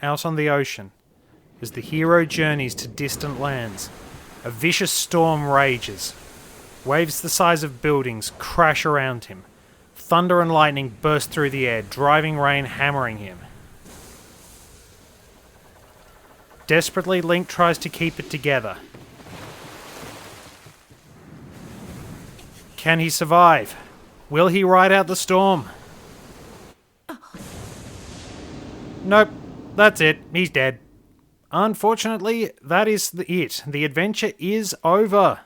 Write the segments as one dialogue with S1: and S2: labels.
S1: out on the ocean as the hero journeys to distant lands. A vicious storm rages. Waves the size of buildings crash around him. Thunder and lightning burst through the air, driving rain hammering him. Desperately, Link tries to keep it together. Can he survive? Will he ride out the storm? Nope, that's it. He's dead. Unfortunately, that is it. The adventure is over.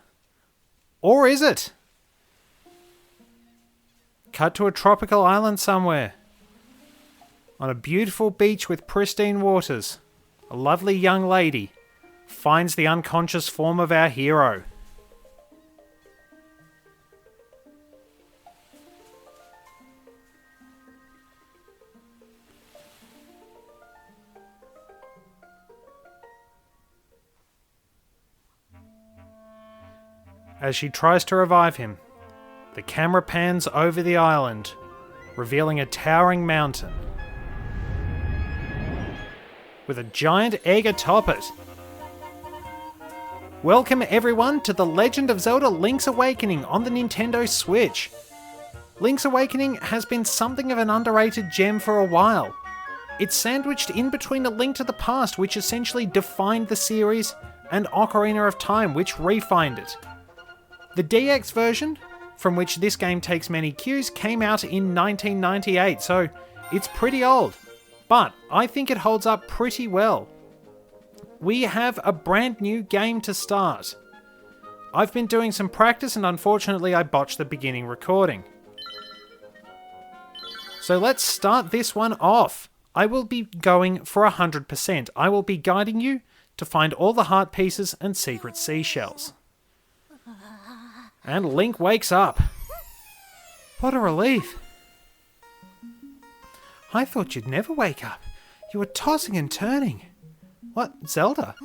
S1: Or is it? Cut to a tropical island somewhere. On a beautiful beach with pristine waters, a lovely young lady finds the unconscious form of our hero. As she tries to revive him, the camera pans over the island, revealing a towering mountain with a giant egg atop it. Welcome everyone to The Legend of Zelda Link's Awakening on the Nintendo Switch. Link's Awakening has been something of an underrated gem for a while. It's sandwiched in between A Link to the Past, which essentially defined the series, and Ocarina of Time, which refined it. The DX version, from which this game takes many cues, came out in 1998, so it's pretty old. But I think it holds up pretty well. We have a brand new game to start. I've been doing some practice and unfortunately I botched the beginning recording. So let's start this one off. I will be going for 100%. I will be guiding you to find all the heart pieces and secret seashells. And Link wakes up. What a relief. I thought you'd never wake up. You were tossing and turning. What, Zelda?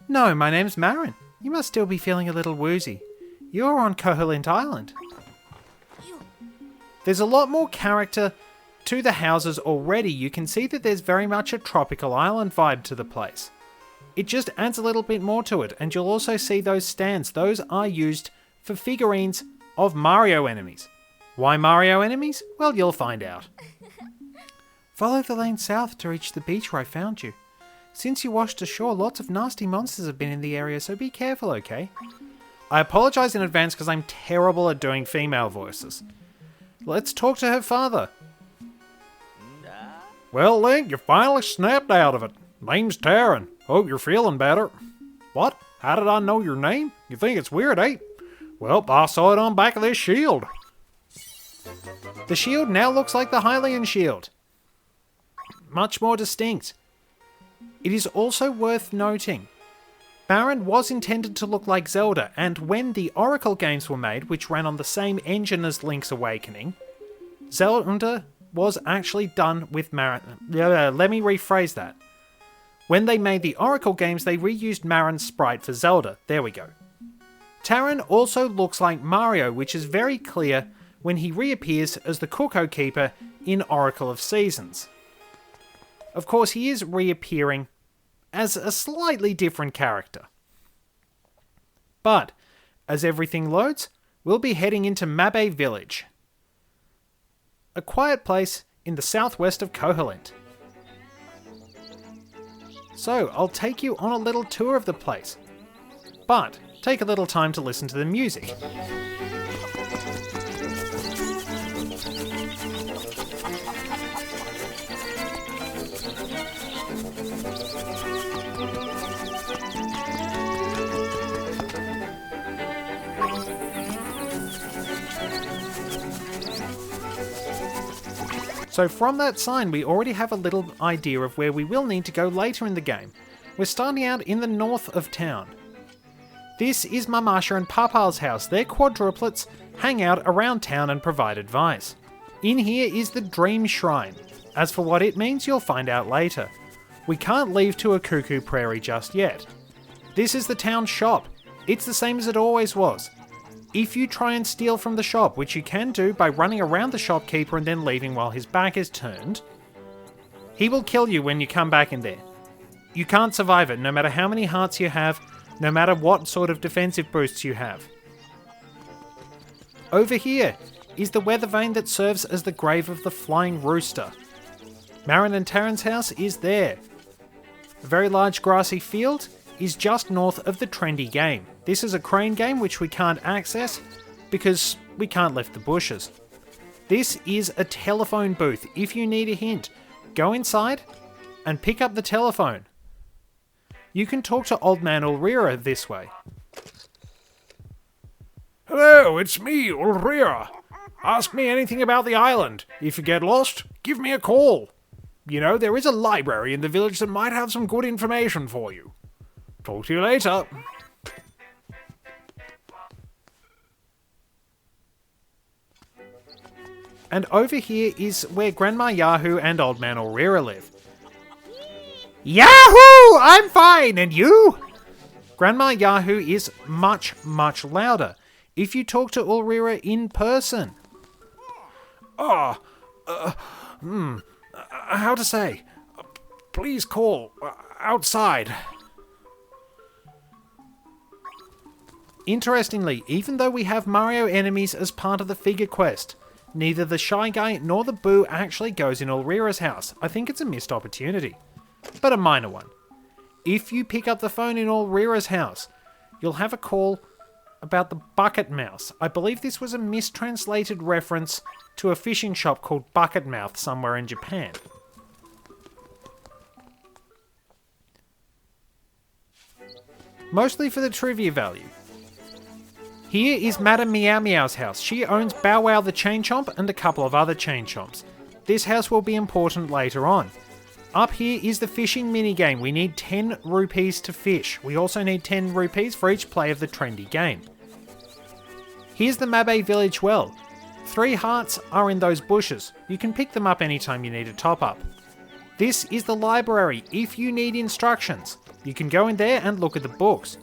S1: No, my name's Marin. You must still be feeling a little woozy. You're on Koholint Island. There's a lot more character to the houses already. You can see that there's very much a tropical island vibe to the place. It just adds a little bit more to it, and you'll also see those stands. Those are used for figurines of Mario enemies. Why Mario enemies? Well, you'll find out. Follow the lane south to reach the beach where I found you. Since you washed ashore, lots of nasty monsters have been in the area, so be careful, okay? I apologise in advance because I'm terrible at doing female voices. Let's talk to her father. Well, Link, you finally snapped out of it. Name's Taran. Hope you're feeling better. What? How did I know your name? You think it's weird, eh? Well, I saw it on back of this shield. The shield now looks like the Hylian shield. Much more distinct. It is also worth noting, Baron was intended to look like Zelda, and when the Oracle games were made, which ran on the same engine as Link's Awakening, Zelda was actually done with Marin. Let me rephrase that. When they made the Oracle games, they reused Marin's sprite for Zelda. There we go. Taran also looks like Mario, which is very clear when he reappears as the Cuckoo Keeper in Oracle of Seasons. Of course, he is reappearing as a slightly different character. But, as everything loads, we'll be heading into Mabe Village, a quiet place in the southwest of Koholint. So, I'll take you on a little tour of the place, but take a little time to listen to the music. So from that sign, we already have a little idea of where we will need to go later in the game. We're starting out in the north of town. This is Mamasha and Papal's house. Their quadruplets hang out around town and provide advice. In here is the Dream Shrine. As for what it means, you'll find out later. We can't leave to a Cuckoo Prairie just yet. This is the town shop. It's the same as it always was. If you try and steal from the shop, which you can do by running around the shopkeeper and then leaving while his back is turned, He will kill you when you come back in there. You can't survive it, no matter how many hearts you have, no matter what sort of defensive boosts you have. Over here is the weather vane that serves as the grave of the Flying Rooster. Marin and Taryn's house is there. A very large grassy field is just north of the trendy game. This is a crane game which we can't access because we can't lift the bushes. This is a telephone booth. If you need a hint, go inside and pick up the telephone. You can talk to Old Man Ulrira this way.
S2: Hello, it's me, Ulrira. Ask me anything about the island. If you get lost, give me a call. You know, there is a library in the village that might have some good information for you. Talk to you later.
S1: And over here is where Grandma Yahoo and Old Man Ulrira live. Yahoo! I'm fine, and you? Grandma Yahoo is much, much louder if you talk to Ulrira in person.
S2: How to say? Please call outside.
S1: Interestingly, even though we have Mario enemies as part of the figure quest, neither the Shy Guy nor the Boo actually goes in Ulrira's house. I think it's a missed opportunity, but a minor one. If you pick up the phone in Ulrira's house, you'll have a call about the Bucket Mouse. I believe this was a mistranslated reference to a fishing shop called Bucket Mouth somewhere in Japan. Mostly for the trivia value. Here is Madame Meow Meow's house. She owns Bow Wow the Chain Chomp and a couple of other chain chomps. This house will be important later on. Up here is the fishing minigame. We need 10 rupees to fish. We also need 10 rupees for each play of the trendy game. Here's the Mabe Village well. 3 hearts are in those bushes. You can pick them up anytime you need a top up. This is the library. If you need instructions, you can go in there and look at the books.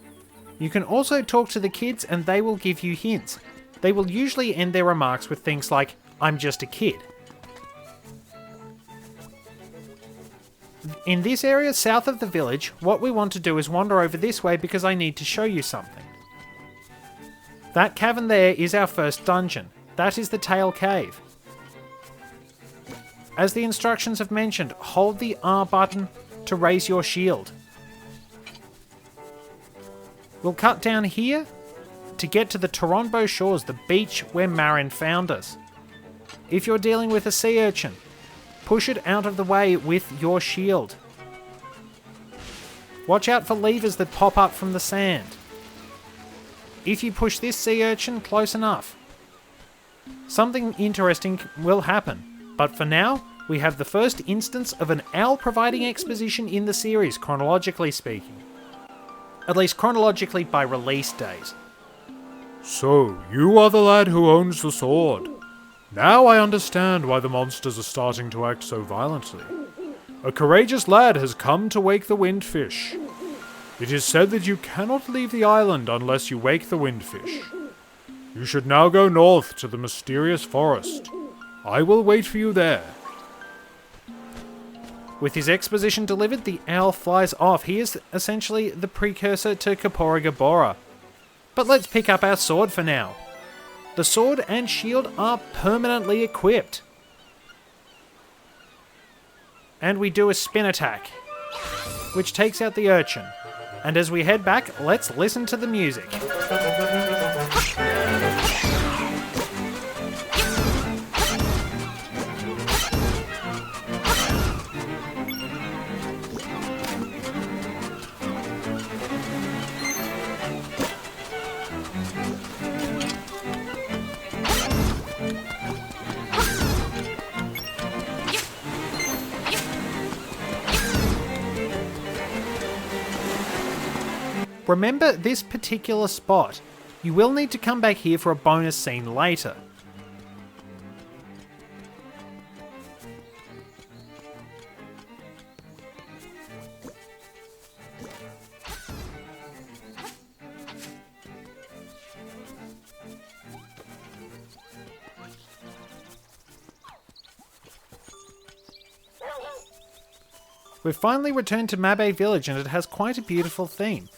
S1: You can also talk to the kids and they will give you hints. They will usually end their remarks with things like, "I'm just a kid." In this area south of the village, what we want to do is wander over this way because I need to show you something. That cavern there is our first dungeon. That is the Tail Cave. As the instructions have mentioned, hold the R button to raise your shield. We'll cut down here to get to the Toronbo Shores, the beach where Marin found us. If you're dealing with a sea urchin, push it out of the way with your shield. Watch out for levers that pop up from the sand. If you push this sea urchin close enough, something interesting will happen. But for now, we have the first instance of an owl providing exposition in the series, chronologically speaking. At least chronologically by release days.
S2: So, you are the lad who owns the sword. Now I understand why the monsters are starting to act so violently. A courageous lad has come to wake the windfish. It is said that you cannot leave the island unless you wake the windfish. You should now go north to the mysterious forest. I will wait for you there. With his exposition delivered, the owl flies off. He is essentially the precursor to Kapora Gabora. But let's pick up our sword for now. The sword and shield are permanently equipped. And we do a spin attack, which takes out the urchin. And as we head back, let's listen to the music. Remember this particular spot. You will need to come back here for a bonus scene later.
S1: We've finally returned to Mabe Village and it has quite a beautiful theme.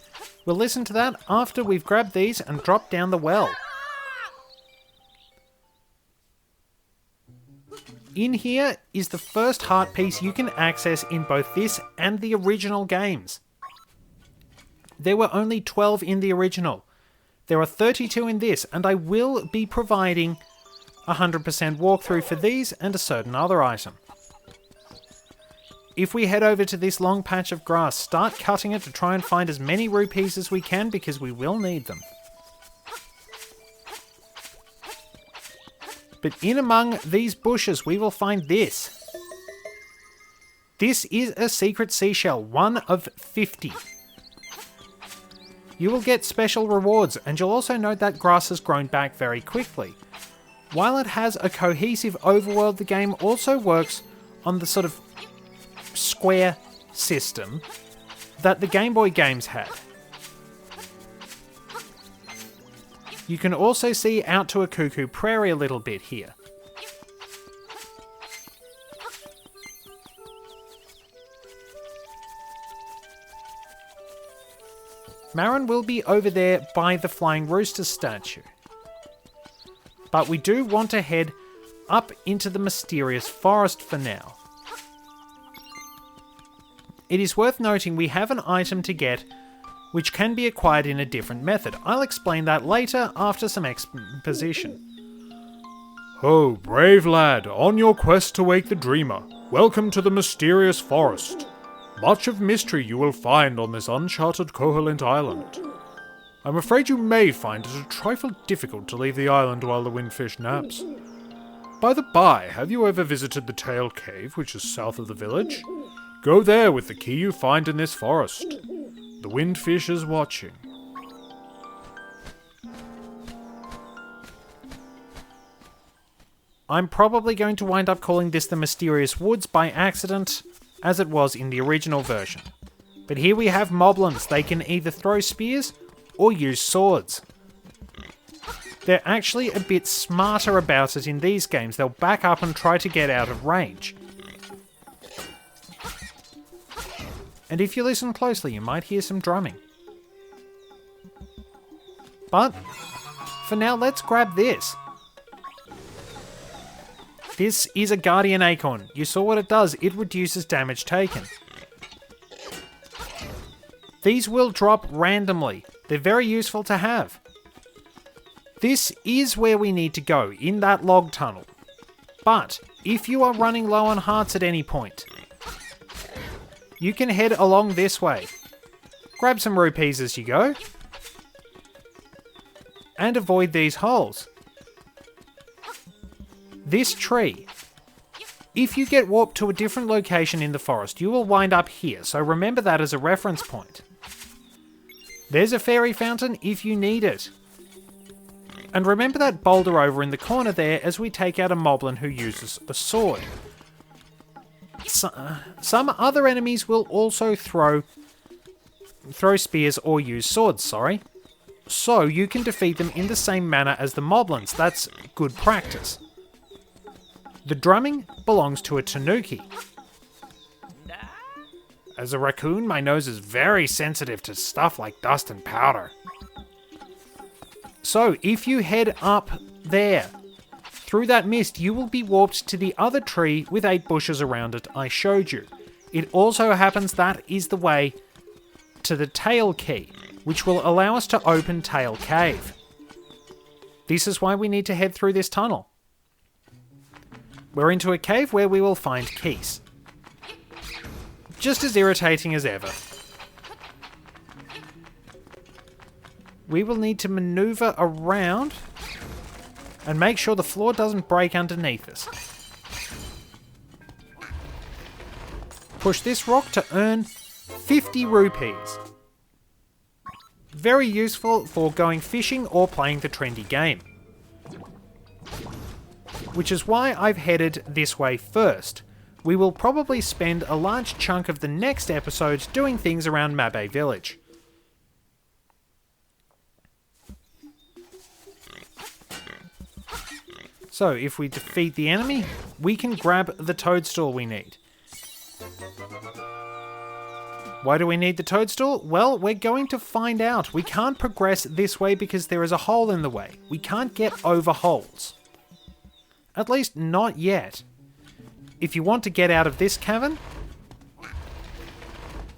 S1: We'll listen to that after we've grabbed these and dropped down the well. In here is the first heart piece you can access in both this and the original games. There were only 12 in the original. There are 32 in this, and I will be providing 100% walkthrough for these and a certain other item. If we head over to this long patch of grass, start cutting it to try and find as many rupees as we can because we will need them. But in among these bushes we will find this. This is a secret seashell, one of 50. You will get special rewards, and you'll also note that grass has grown back very quickly. While it has a cohesive overworld, the game also works on the sort of square system that the Game Boy games had. You can also see out to a Cuckoo Prairie a little bit here. Marin will be over there by the Flying Rooster statue. But we do want to head up into the mysterious forest for now. It is worth noting we have an item to get which can be acquired in a different method. I'll explain that later after some exposition.
S2: Oh, brave lad, on your quest to wake the dreamer, welcome to the mysterious forest. Much of mystery you will find on this uncharted Koholint Island. I'm afraid you may find it a trifle difficult to leave the island while the windfish naps. By the by, have you ever visited the Tail Cave, which is south of the village? Go there with the key you find in this forest. The windfish is watching.
S1: I'm probably going to wind up calling this the Mysterious Woods by accident, as it was in the original version. But here we have moblins. They can either throw spears or use swords. They're actually a bit smarter about it in these games. They'll back up and try to get out of range. And if you listen closely, you might hear some drumming. But for now, let's grab this. This is a Guardian Acorn. You saw what it does. It reduces damage taken. These will drop randomly. They're very useful to have. This is where we need to go, in that log tunnel. But if you are running low on hearts at any point, you can head along this way. Grab some rupees as you go. And avoid these holes. This tree. If you get warped to a different location in the forest, you will wind up here, so remember that as a reference point. There's a fairy fountain if you need it. And remember that boulder over in the corner there as we take out a moblin who uses a sword. Some other enemies will also throw spears or use swords, So you can defeat them in the same manner as the moblins. That's good practice. The drumming belongs to a tanuki. As a raccoon, my nose is very sensitive to stuff like dust and powder. So if you head up there, through that mist, you will be warped to the other tree with 8 bushes around it I showed you. It also happens that is the way to the Tail Key, which will allow us to open Tail Cave. This is why we need to head through this tunnel. We're into a cave where we will find keys. Just as irritating as ever. We will need to maneuver around and make sure the floor doesn't break underneath us. Push this rock to earn 50 rupees. Very useful for going fishing or playing the trendy game. Which is why I've headed this way first. We will probably spend a large chunk of the next episode doing things around Mabe Village. So, if we defeat the enemy, we can grab the toadstool we need. Why do we need the toadstool? Well, we're going to find out. We can't progress this way because there is a hole in the way. We can't get over holes. At least not yet. If you want to get out of this cavern,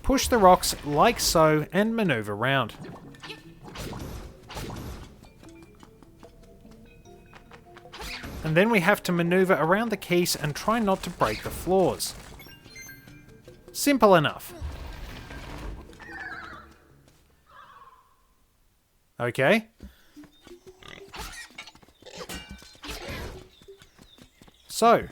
S1: push the rocks like so and maneuver around. And then we have to maneuver around the keys and try not to break the floors. Simple enough. Okay. So,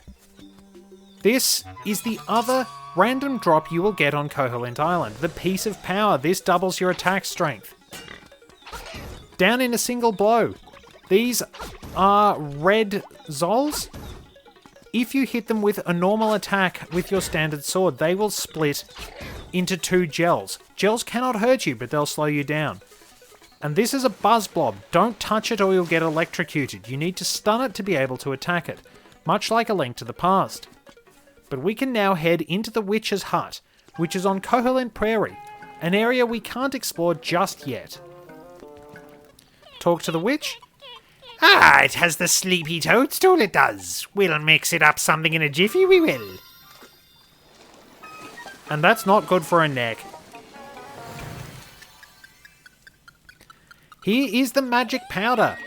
S1: this is the other random drop you will get on Koholint Island. The piece of power. This doubles your attack strength. Down in a single blow. These are red Zols. If you hit them with a normal attack with your standard sword, they will split into 2 gels. Gels cannot hurt you, but they'll slow you down. And this is a buzz blob. Don't touch it or you'll get electrocuted. You need to stun it to be able to attack it, much like A Link to the Past. But we can now head into the Witch's Hut, which is on Koholint Prairie, an area we can't explore just yet. Talk to the witch.
S3: Ah, it has the sleepy toadstool, it does. We'll mix it up something in a jiffy, we will.
S1: And that's not good for a neck. Here is the magic powder.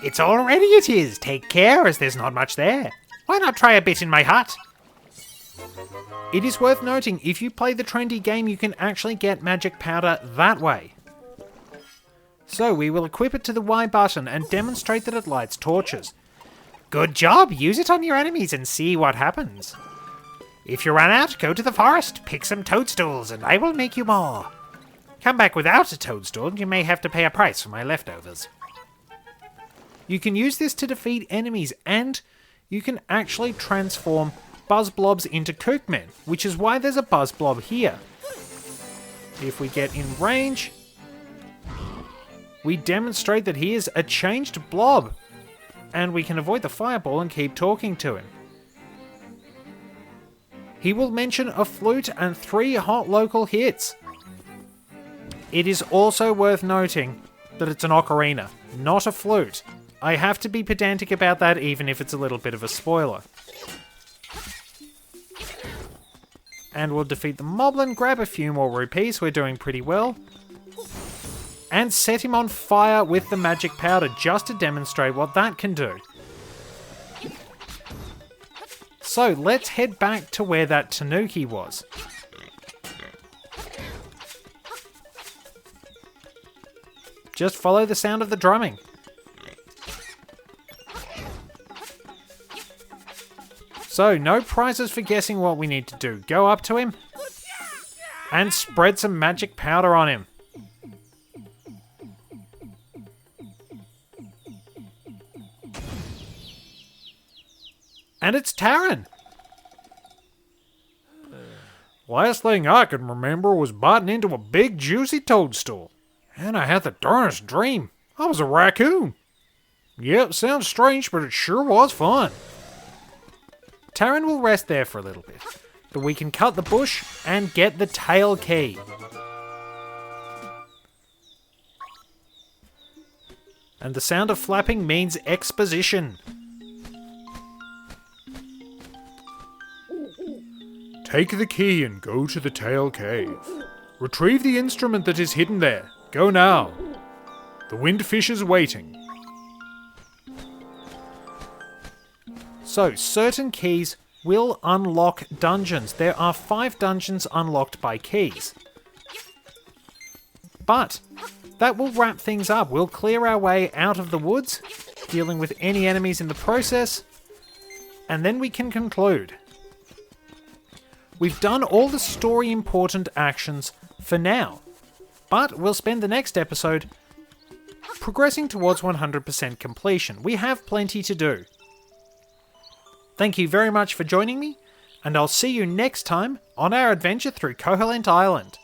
S3: It's all ready, it is. Take care, as there's not much there. Why not try a bit in my hut?
S1: It is worth noting, if you play the trendy game, you can actually get magic powder that way. So we will equip it to the Y button and demonstrate that it lights torches.
S3: Good job, use it on your enemies and see what happens. If you run out, go to the forest, pick some toadstools, and I will make you more. Come back without a toadstool, and you may have to pay a price for my leftovers.
S1: You can use this to defeat enemies, and you can actually transform buzz blobs into kookmen, which is why there's a buzz blob here. If we get in range, we demonstrate that he is a changed blob, and we can avoid the fireball and keep talking to him. He will mention a flute and 3 hot local hits. It is also worth noting that it's an ocarina, not a flute. I have to be pedantic about that even if it's a little bit of a spoiler. And we'll defeat the moblin, grab a few more rupees, we're doing pretty well. And set him on fire with the magic powder just to demonstrate what that can do. So let's head back to where that tanuki was. Just follow the sound of the drumming. So, no prizes for guessing what we need to do. Go up to him and spread some magic powder on him. And it's Taran.
S2: Last thing I can remember was biting into a big juicy toadstool. And I had the darnest dream. I was a raccoon. Yep, sounds strange, but it sure was fun.
S1: Taran will rest there for a little bit, but we can cut the bush and get the tail key. And the sound of flapping means exposition.
S2: Take the key and go to the tail cave. Retrieve the instrument that is hidden there. Go now. The windfish is waiting.
S1: So, certain keys will unlock dungeons. There are 5 dungeons unlocked by keys. But that will wrap things up. We'll clear our way out of the woods, dealing with any enemies in the process, and then we can conclude. We've done all the story important actions for now, but we'll spend the next episode progressing towards 100% completion. We have plenty to do. Thank you very much for joining me, and I'll see you next time on our adventure through Koholint Island.